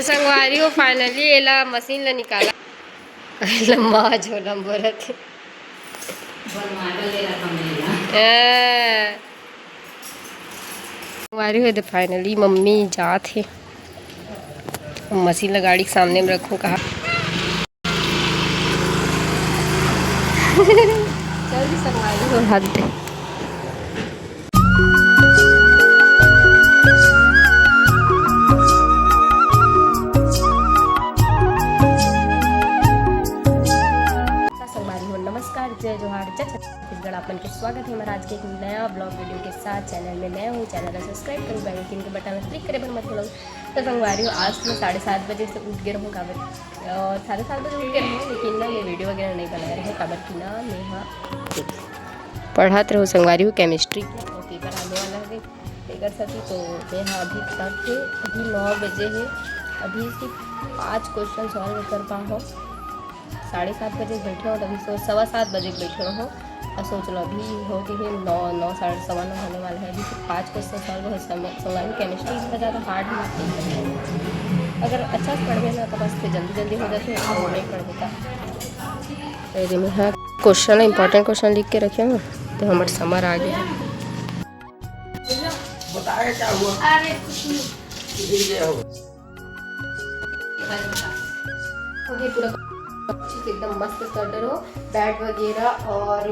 तो संगवारी हो फाइनली एला मशीन ला निकाला लम्बा झोलम बोलत संगवारी हो तो फाइनली मम्मी जात है मशीन ला गाड़ी के सामने में रखूं कहा जल्दी संगवारी हो हाथ दे नमस्कार, जय जोहार, जय छत्तीसगढ़। अपन के स्वागत है हमारा आज के एक नया ब्लॉग वीडियो के साथ। चैनल में नया हूँ, चैनल को सब्सक्राइब करूँ, बेल आइकन के बटन में क्लिक करे पर मत भूलो। तो संगवारी हो आज मैं 7:30 बजे से उठ गया रहूँ काबर और 7:30 बजे उठ गया रहूँ, लेकिन ना मैं वीडियो वगैरह नहीं बना रही हूँ काबर की ना मैं यहाँ पढ़ाते रहूँ संगवारी हूँ केमिस्ट्री के और पेपर आने वाला है पेपर सभी। तो मैं यहाँ अभी तक है अभी 9 बजे है, अभी सिर्फ 5 क्वेश्चन सॉल्व कर पा हूँ। 7:30 बजे बैठे हो, अभी 7:15 बजे बैठे हो और सोच लो अभी हो गई है 9 साढ़े 9 होने वाला है। अभी सिर्फ 5 क्वेश्चन सॉल्व हो संगवारी केमिस्ट्री इतना ज़्यादा हार्ड नहीं है। अगर अच्छा से पढ़ ना तो बस जल्दी जल्दी हो जाते हैं और नहीं पढ़ देता। पहले मैं हाँ क्वेश्चन इंपॉर्टेंट क्वेश्चन लिख के रखे हो तो हमारे समर आ गया। पूरा एकदम मस्त स्टार्टर हो, बैट वगैरह और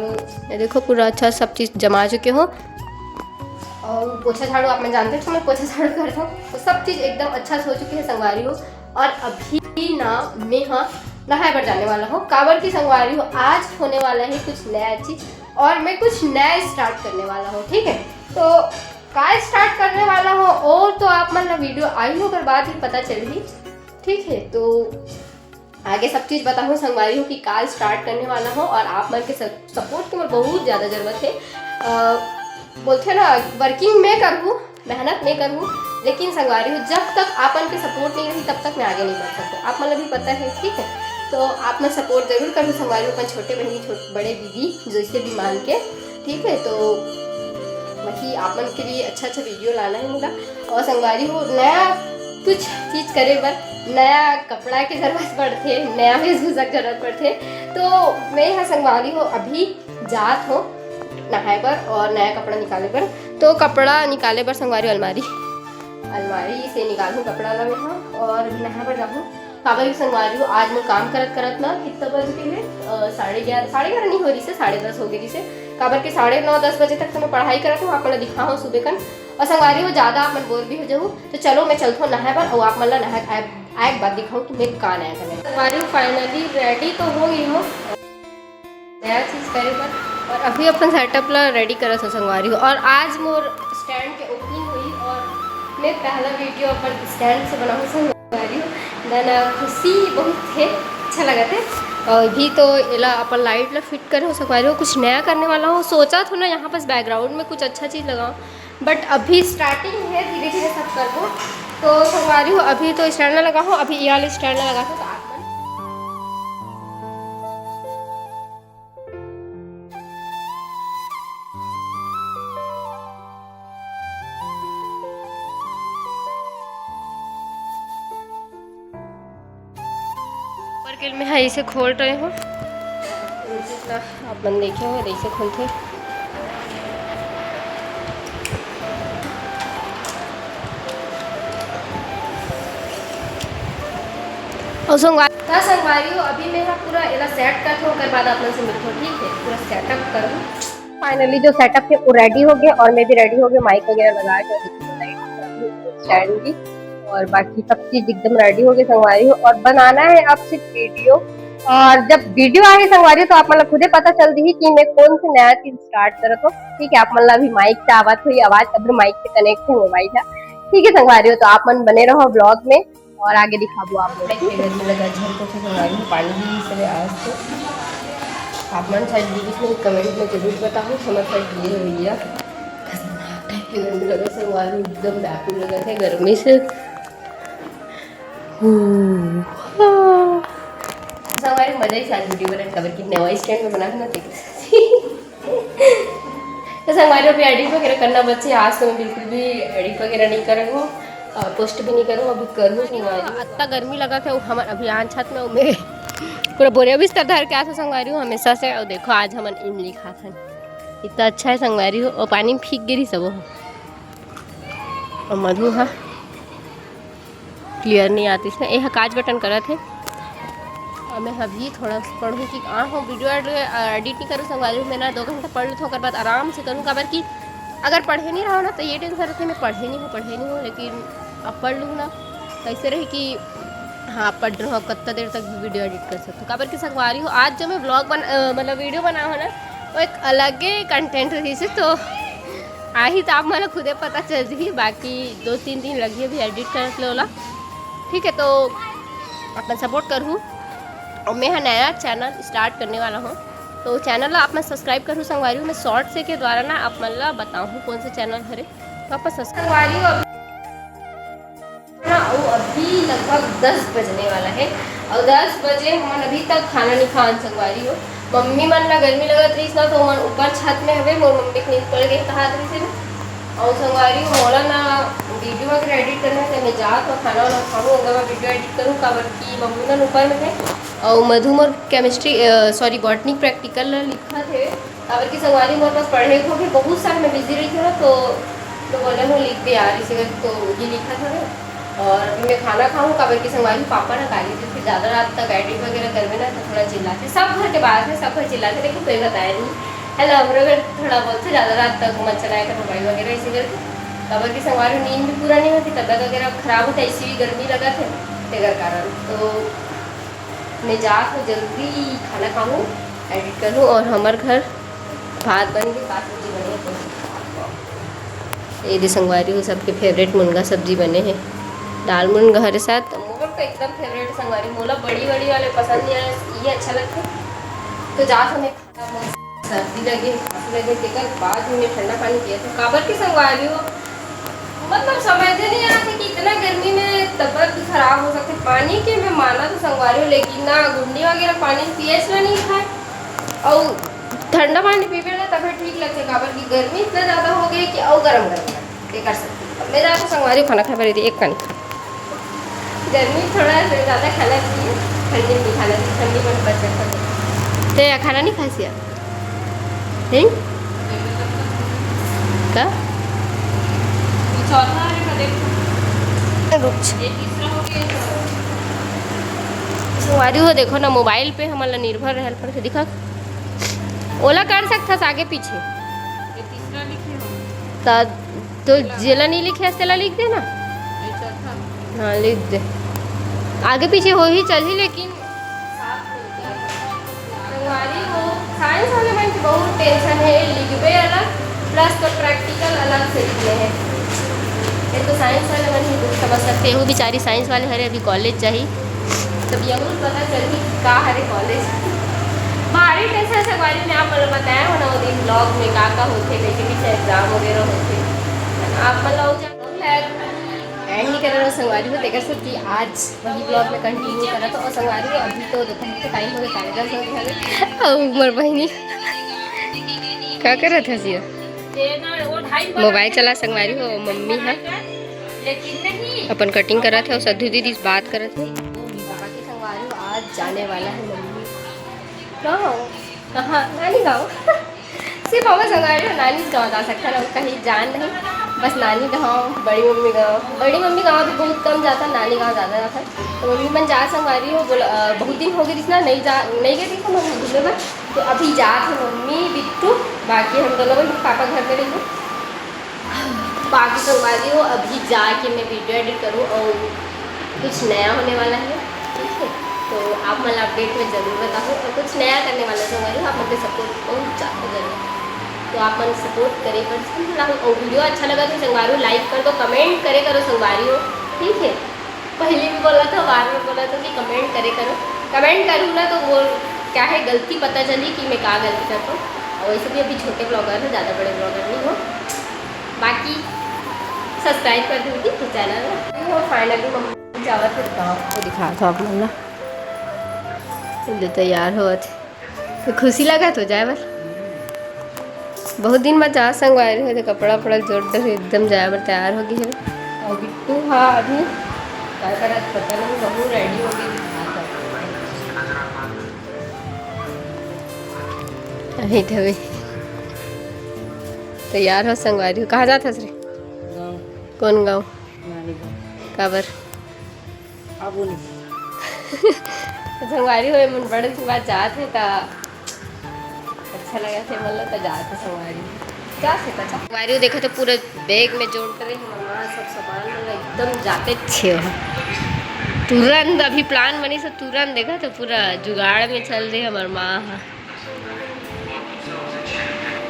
ये देखो पूरा अच्छा सब चीज़ जमा चुके हो। और पोछा झाड़ू आप मैं जानते हो मैं पोछा झाड़ू करता हूँ, तो सब चीज़ एकदम अच्छा से हो चुकी है संगवारी हो। और अभी ना मैं हाँ नहाए पर जाने वाला हूँ काबर की संगवारी हो आज होने वाला है कुछ नया चीज़ और मैं कुछ नया स्टार्ट करने वाला हूँ। ठीक है, तो क्या स्टार्ट करने वाला हूँ और तो आप मतलब वीडियो आई हो कर बाद ही पता चलेगी। ठीक है, तो आगे सब चीज़ बताऊँ संगवारी हो कि काल स्टार्ट करने वाला हो और आप मन के सपोर्ट की मुझे बहुत ज़्यादा ज़रूरत है। बोलते ना वर्किंग मैं करूँ, मेहनत मैं करूँ, लेकिन संगवारी हो जब तक आप मन के सपोर्ट नहीं रही तब तक मैं आगे नहीं बढ़ सकती। आप मतलब भी पता है। ठीक है, तो आप मैं सपोर्ट ज़रूर करूँ संगवारी हो, अपन छोटे बहनी बड़े दीदी जैसे भी मान के। ठीक है, तो वही आप मन के लिए अच्छा अच्छा वीडियो लाना है मुझे और संगवारी हो नया कुछ चीज़ करे बर नया कपड़ा की ज़रूरत पड़ते, नया वेशभूषा की ज़रूरत पड़ते। तो मैं यहाँ संगवारी हो अभी जात हो नहाए पर और नया कपड़ा निकाले पर। तो कपड़ा निकाले पर संगवारी अलमारी से निकालूँ कपड़ा ला मैं यहाँ और नहाए पर जाऊँ काबर की संगवारी हो आज मैं काम करत करत ना कितना बज के है 11:30 नहीं हो रही से 10:30 हो गई से काबर के 9:30-10 बजे तक तो मैं पढ़ाई करत हूँ। आप मतलब दिखा हूँ सुबह कन और संगवारी हो ज़्यादा आप मन बोर भी हो जाऊँ तो चलो मैं चलता हूँ नहाए पर और आप मतलब नहा आए बात दिखाऊँ कि मैं कहाँ नया करने। संगवारी हो फाइनली रेडी तो हो गई हो नया चीज़ करे पर और अभी अपन सेटअप ला रेडी करत हो संगवारी हो। और आज मोर स्टैंड के ओपनिंग हुई और मैं पहला वीडियो अपन स्टैंड से बनाऊँ संगवारी हो ना खुशी बहुत थे, अच्छा लगा थे। और भी तो एला अपन लाइट ला फिट करे हो संगवारी हो कुछ नया करने वाला हो। सोचा था ना यहाँ पर बैकग्राउंड में कुछ अच्छा चीज़ लगाऊँ बट अभी स्टार्टिंग है, धीरे धीरे सब कर दो। तो संगवारी हो अभी तो स्टैंड ना लगा हो, अभी ये वाले स्टैंड ना लगा हो तो आप सर्किल में है इसे खोल रहे हो आप मन देखे हो ऐसे खोलते। और संगवारी हो अभी मैं पूरा एला सेट कर हो कर बाद आप मन से मिलते हो। ठीक है, पूरा सेटअप करूँ। फाइनली जो सेटअप है वो रेडी हो गया और मैं भी रेडी हो गया, माइक वगैरह लगा के स्टैंड भी और बाकी सब चीज एकदम रेडी हो गई संगवारी हो। और बनाना है अब सिर्फ वीडियो और जब वीडियो आगे संगवारी हो तो आप मतलब खुदे पता चल दी कि मैं कौन सी नया चीज स्टार्ट करत हो। ठीक है, आप मतलब अभी माइक से आवाज हुई आवाज अभी माइक से कनेक्ट है मोबाइल है। ठीक है संगवारी हो, तो आप मन बने रहो ब्लॉग में और आगे दिखाबो आप लोग। पानी भी आज तो आप मन साइड इसमें कमेंट में जरूर बताओ हमारे साइड ये भैया लगा संगवारी एकदम व्याकुल लगा थे गर्मी से। संगवारी मजा ही साथ वीडियो बना कवर की नया स्टैंड में बना ना देख तो संगवारी अभी एडिट वगैरह करना बच्चे आज तो मैं बिल्कुल भी एडिट वगैरह नहीं कर रही हूँ पोस्ट भी नहीं करूँ, अभी करूँ संगवारी। इतना गर्मी लगा था हम अभियान छत में मेरे पूरा बोरिया बिस्तर धर के आते संगवारी हूँ हमेशा से। और देखो आज हम इमली खाते हैं, इतना अच्छा है संगवारी हो। और पानी में फीक गिरी सब हो। और मधु हाँ क्लियर नहीं आती इसमें, यह काज बटन करा थे। और मैं अभी थोड़ा पढ़ूँ कि हो वीडियो एडिट नहीं करूँ संगवारी हूँ। मैं ना 2 घंटा पढ़ लूँ, बाद आराम से करूँ। खबर कि अगर पढ़े नहीं रहा ना तो ये टेंशन रहती है मैं पढ़े नहीं हूँ। लेकिन अब पढ़ लूँ ना कैसे रहे कि हाँ पढ़ रहा हूँ, कितना देर तक वीडियो एडिट कर सकती हूँ। खबर की संगवारी हो आज जो मैं ब्लॉग मतलब वीडियो बना हो ना वो एक अलग ही कंटेंट रही से। तो आई तो आप मैंने खुदे पता चल रही। बाकी 2-3 दिन लगी अभी एडिट करने वाला, ठीक है। तो अपना सपोर्ट करूँ। और मैं नया चैनल स्टार्ट करने वाला हूँ, तो चैनल आप मैं सब्सक्राइब करूँ संगवारी हूँ। मैं शॉर्ट से के द्वारा ना आप मतलब बताऊँ कौन से चैनल हरे तो आप सब्सक्राइब हूँ। अभी लगभग 10 बजने वाला है और 10 बजे हम अभी तक खाना नहीं खान संगवारी हो। मम्मी मन ला गर्मी लगत रही ना तो मन ऊपर छत में हवे मोर मम्मी के नींद पड़ गई कहा रही से ना। और संगवारी मोला ना वीडियो वगैरह एडिट करना है, मैं जा तो खाना वाना खाऊँ अगर मैं वीडियो एडिट करूँ। काबर की मम्मी मन ऊपर में है और मधु मोर केमिस्ट्री सॉरी बॉटनी प्रैक्टिकल लिखा थे। काबर की संगवारी मोर पास पढ़े को भी बहुत सारा मैं बिजी रही थी ना तो बोला मैं लिख दे यार इसे तो ये लिखा था ना। और अभी मैं खाना खाऊँ काबर की संगवारी पापा ना गाली थे फिर ज़्यादा रात तक एडिट वगैरह करवे ना तो थोड़ा चिल्लाते। सब घर के बात है, सब घर चिल्लाते लेकिन कोई बताया नहीं। हेलो हमारे घर थोड़ा बहुत से ज़्यादा रात तक मत चलाया कर मोबाइल वगैरह इसी करके। काबर की संगवारी नींद भी पूरा नहीं होती, तबियत वगैरह खराब होता, ऐसी भी गर्मी लगा थे तेगर कारण। तो मैं जा तो जल्दी खाना खाऊँ एडिट करूँ। और हमारे घर भात बन गई, बात सब्जी बनी है। ये दी संगवारी हो सबके फेवरेट मुनगा सब्जी बने हैं, दाल मुनगा हरे साथ। मोर को एकदम फेवरेट संगवारी मोला बड़ी वाले पसंद नहीं आए, ये अच्छा लगता है। तो जा हमें सर्दी लगे देकर बाद में ठंडा पानी किया था। काबर की संगवारी हो मतलब समझ नहीं आती कि इतना गर्मी में तबियत खराब हो सकती। पानी के मैं माना तो संगवारी हो लेकिन ना गुंडी वगैरह पानी पिए इसलिए नहीं खाए और ठंडा पानी पीवे ना तब ठीक लगते। काबर की गर्मी इतना ज़्यादा हो गई कि और गर्म ये कर सकती। मैं जाकर संगवारी खाना खा पा रही थी एक का नहीं गर्मी थोड़ा ज़्यादा खाना चाहिए, ठंडी नहीं खाना चाहिए, ठंडी में बच तो या खाना नहीं खासी आप का संगवारी हो देखो ना मोबाइल पे हमारा निर्भर रहल पर से दिखा ओला कर सकता आगे पीछे तो जेला नहीं लिखे तेला लिख दे ना। हाँ लिख दे आगे पीछे हो ही चल ही लेकिन संगवारी हो साइंस वाले मन की बहुत टेंशन है। लिखबे अलग प्लस तो प्रैक्टिकल अलग से लिखने हैं। ये तो साइंस वाले मन ही दुख समझ सकते हैं। वो बेचारी साइंस वाले हरे अभी कॉलेज जाही तब यही पता चली का हरे कॉलेज भारी टेंशन। संगवारी में आप मतलब बताया हो ना वो दिन ब्लॉग में का होते कैसे कैसे एग्जाम वगैरह होते आप मतलब एंड नहीं कर रहा संगवारी हो देख सकती। आज वही ब्लॉग में कंटिन्यू करा तो और संगवारी हो अभी तो दोपहर के टाइम हो गया 10 हो गया और उमर बहनी क्या कर रहा था सिया मोबाइल चला संगवारी हो मम्मी है अपन कटिंग करा थे और सद्धू दीदी बात कर रहे थे। संगवारी हो आज जाने वाला है मम्मी कहाँ नानी गाँव सिर्फ हमें संगवारी हो नानी गाँव जा सकता है कहीं जान नहीं बस नानी गाँव बड़ी मम्मी गाँव भी बहुत कम जाता, नानी गाँव ज़्यादा जाता है। तो मम्मी मन जा संगवारी हो बोला बहुत दिन हो गई इतना नहीं गई थी तो मम्मी घूमने में तो अभी जा थे मम्मी बिट्टू बाकी हम दोनों भाई पापा घर में रही बाकी संगवारी हो अभी जाके मैं वीडियो एडिट करूँ और कुछ नया होने वाला है, ठीक है। तो आप मतलब अपडेट में ज़रूर बताओ और कुछ नया करने वाला संगवारी हो आप मुझे सपोर्ट बहुत ज़्यादा जरूर तो आप मन सपोर्ट करे कर और वीडियो अच्छा लगा तो संगवारी लाइक कर दो कमेंट करे करो संगवारी हो, ठीक है। पहले भी बोला था बार बार बोला था कि कमेंट करे करो, कमेंट करूँ ना तो वो क्या है गलती पता चली कि मैं क्या गलती करता हूँ। और वैसे भी अभी छोटे ब्लॉगर है ज़्यादा बड़े ब्लॉगर नहीं हो। बाकी सब्सक्राइब कर दूँगी तो चैनल और फाइनली मम्मी जावा थे गाँव को दिखा था आप मतलब तैयार हुआ थे तो खुशी लगा तो जाए बस बहुत दिन बाद जा संगवारी हो तो कपड़ा वपड़ा जोड़ एकदम जाए बार तैयार होगी है और बिट्टू हाँ अभी क्या करा पता नहीं, बहू रेडी हो गई अभी तभी तैयार हो संगवारी हो। कहाँ जाता रे? कौन गाँव? काबर संगवारी हो मन बड़े की बात जाते ता अच्छा लगा थे, मतलब तो जाते संगवारी जा से पता संगवारी देखा तो पूरा बैग में जोड़ते रहे मम्मा सब सामान एकदम जाते छे तुरंत। अभी प्लान बनी से तुरंत देखा तो पूरा जुगाड़ में चल रही हमार माँ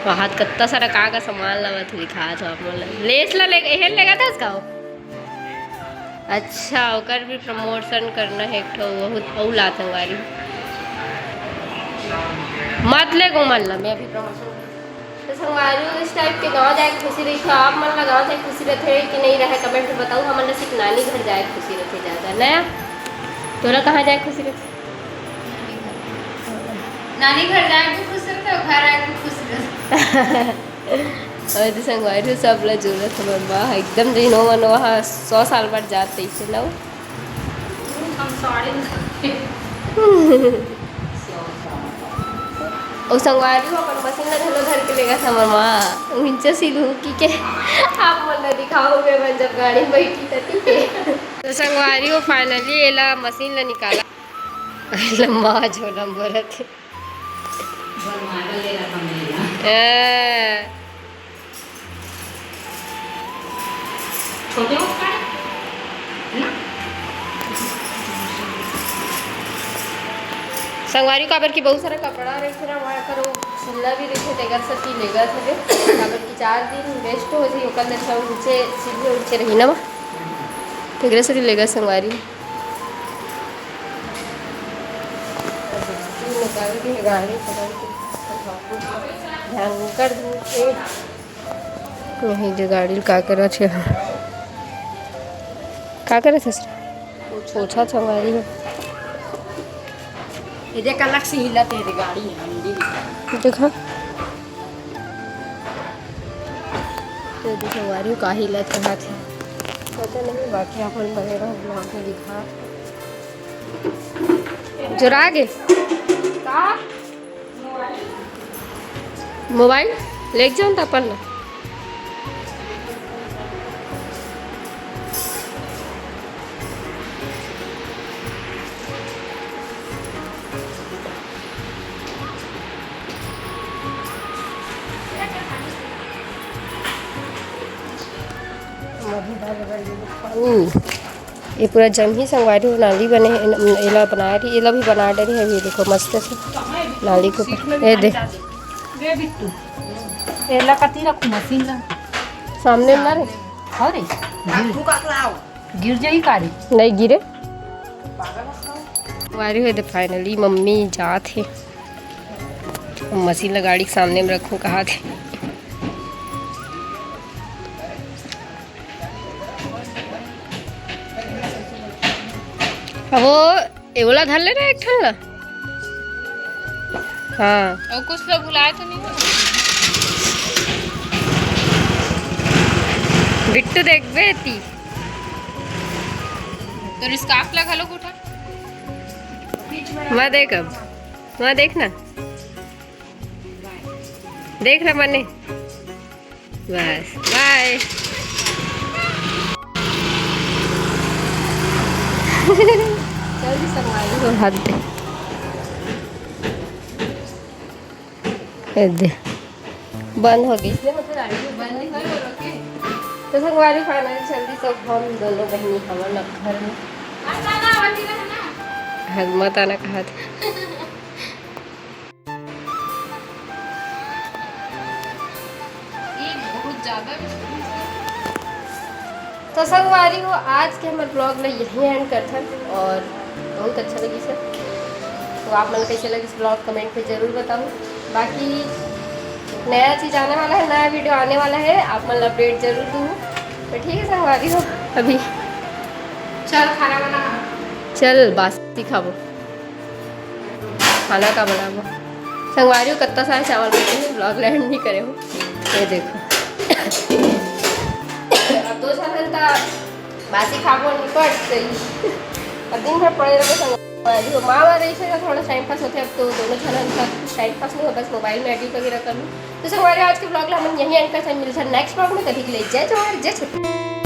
वहाँ कत्ता सारा का सामान लगा था दिखा था लेस ला एहन लगा था इसका। अच्छा ओकर भी प्रमोशन करना है एक ठो बहुत औला संगवारी मत ले गो मन ला मैं अभी प्रमोशन तो संगवारी इस टाइप के गाँव जाए खुशी रही थी। आप मन ला गाँव जाए खुशी रहते कि नहीं रहे कमेंट में बताओ। हमारे सिर्फ नानी घर जाए खुशी रहती ज़्यादा नया तोरा कहाँ जाए खुशी रहती? नानी घर जाए भी खुश रहते और घर आए भी खुश रहते। और तो संगवारी सब ला जरूरत है मम्मा एकदम जिनो मन वहाँ 100 साल बाद जाते इसे लो हम साड़ी और संगवारी हो अपन मशीन ला धलो धर के लेगा था मम्मा उनसे सीधू की के आप मन दिखाओगे मैं जब गाड़ी में बैठी थी तो संगवारी हो फाइनली एला मशीन ला निकाला लम्बा झोला भरत ले रहा था मेरा छोटे संगवारी काबर की बहुत सारा कपड़ा रखे ना वहाँ करो सिलना भी रखे तेगर सब की लेगा था काबर की 4 दिन वेस्ट हो जाए ओकर अच्छा नीचे सीधे ऊँचे रही ना तेगर से लेगा संगवारी निकाल के गाड़ी ध्यान कर वही जो गाड़ी का करे छोटा संगवारी हो ये कलक से हिला तेरी गाड़ी है देखा तो संगवारी का हिला कहा थे पता नहीं बाकी अपन बनेगा ब्लॉग में दिखा जुरा गे का मोबाइल लेके जाऊँ तो अपन ये पूरा जम ही संगवारी नाली बने एला बना रही एला भी बना दे रही है। ये देखो मस्त से नाली को ये दे एला कती रखू मशीन ला सामने ना रे अरे गिर जाई कारी नहीं गिरे वारी हुए फाइनली मम्मी जात है मशीन ला गाड़ी के सामने में रखूँ कहा थे वो एवला धर ले रहा एक ठन ला हाँ और कुछ लोग बुलाए तो नहीं बिट्टू देख बेटी तो स्कार्फ लगा लो उठा मैं देख अब मैं देखना देख रहा मैंने बस बाय जल्दी संभालो तो हाथ दे बंद हो गई इसलिए मतलब गाड़ी बंद नहीं हो रही तो संगवारी फाइनल जल्दी सब हम दोनों बहनी हमारे घर में मत आना कहा था तो संगवारी हो आज के हमारे ब्लॉग में यही एंड करते हैं और बहुत अच्छा लगी सर तो आप मन कैसे लगे इस ब्लॉग कमेंट पे ज़रूर बताओ। बाकी नया चीज़ आने वाला है नया वीडियो आने वाला है आप मन अपडेट जरूर दूँ तो ठीक है संगवारी हो अभी चल खाना बना चल बासी खाबो खाना का बनाबो संगवारी हो कत्ता सारे चावल बने हैं ब्लॉग लैंड नहीं करे हो ये देखो अब 2 घंटा बासी खाबो निकट गई और दिन भर पड़े रहो संग जो माँ रही है थोड़ा टाइम पास होता है। अब तो दोनों जन का टाइम पास नहीं हो, बस मोबाइल में एडिट वगैरह कर लूँ। तो सर हमारे आज के ब्लॉग में हम यही एंड करते हैं। मिलते हैं नेक्स्ट ब्लॉग में, कभी के लिए जय जवाहर जय छत्तीसगढ़।